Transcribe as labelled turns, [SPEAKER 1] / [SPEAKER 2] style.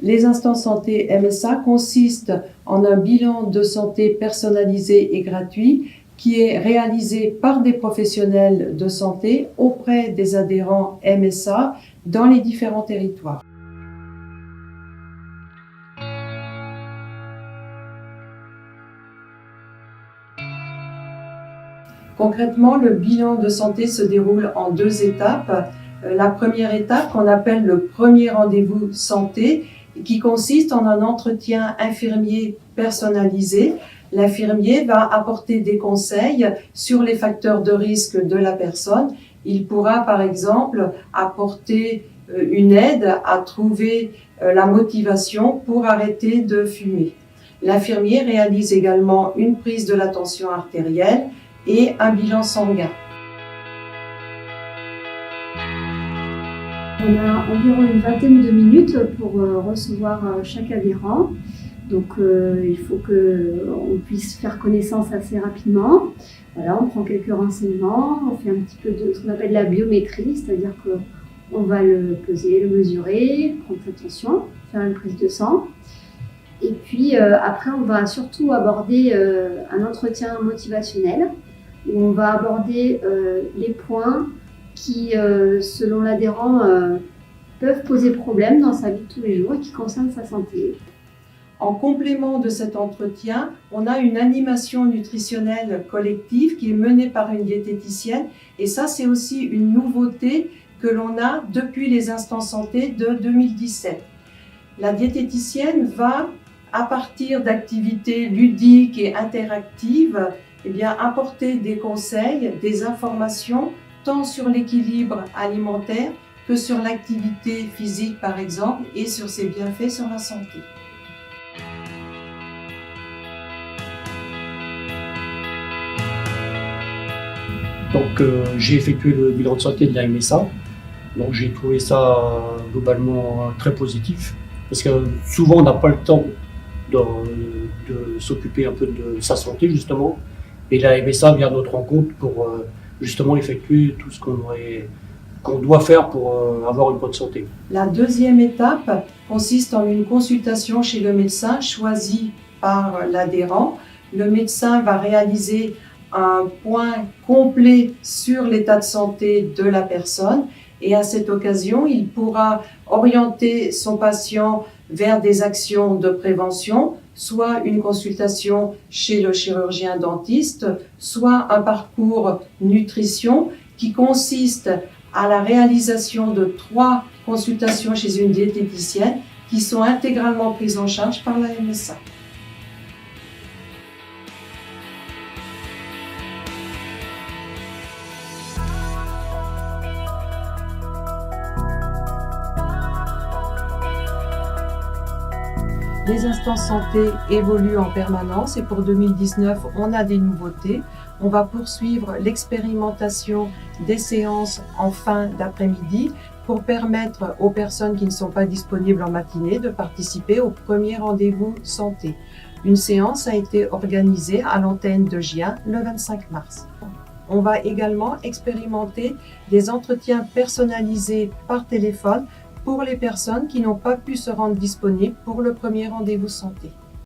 [SPEAKER 1] Les instants santé MSA consistent en un bilan de santé personnalisé et gratuit qui est réalisé par des professionnels de santé auprès des adhérents MSA dans les différents territoires. Concrètement, le bilan de santé se déroule en 2 étapes. La première étape, qu'on appelle le premier rendez-vous santé, qui consiste en un entretien infirmier personnalisé. L'infirmier va apporter des conseils sur les facteurs de risque de la personne. Il pourra, par exemple, apporter une aide à trouver la motivation pour arrêter de fumer. L'infirmier réalise également une prise de la tension artérielle et un bilan sanguin.
[SPEAKER 2] On a environ une vingtaine de minutes pour recevoir chaque adhérent. Donc il faut qu'on puisse faire connaissance assez rapidement. Voilà, on prend quelques renseignements, on fait un petit peu de ce qu'on appelle la biométrie, c'est-à-dire qu'on va le peser, le mesurer, prendre sa tension, faire une prise de sang. Et puis après, on va surtout aborder un entretien motivationnel où on va aborder les points qui, selon l'adhérent, peuvent poser problème dans sa vie de tous les jours et qui concernent sa santé.
[SPEAKER 1] En complément de cet entretien, on a une animation nutritionnelle collective qui est menée par une diététicienne. Et ça, c'est aussi une nouveauté que l'on a depuis les instants santé de 2017. La diététicienne va, à partir d'activités ludiques et interactives, apporter des conseils, des informations, tant sur l'équilibre alimentaire que sur l'activité physique, par exemple, et sur ses bienfaits sur la santé.
[SPEAKER 3] Donc j'ai effectué le bilan de santé de la MSA. Donc j'ai trouvé ça globalement très positif parce que souvent on n'a pas le temps de s'occuper un peu de sa santé justement. Et la MSA vient à notre rencontre pour justement effectuer tout ce qu'on doit faire pour avoir une bonne santé.
[SPEAKER 1] La deuxième étape consiste en une consultation chez le médecin choisi par l'adhérent. Le médecin va réaliser un point complet sur l'état de santé de la personne et à cette occasion, il pourra orienter son patient vers des actions de prévention, soit une consultation chez le chirurgien dentiste, soit un parcours nutrition qui consiste à la réalisation de 3 consultations chez une diététicienne qui sont intégralement prises en charge par la MSA. Les instants santé évoluent en permanence et pour 2019, on a des nouveautés. On va poursuivre l'expérimentation des séances en fin d'après-midi pour permettre aux personnes qui ne sont pas disponibles en matinée de participer au premier rendez-vous santé. Une séance a été organisée à l'antenne de Gien le 25 mars. On va également expérimenter des entretiens personnalisés par téléphone pour les personnes qui n'ont pas pu se rendre disponibles pour le premier rendez-vous santé.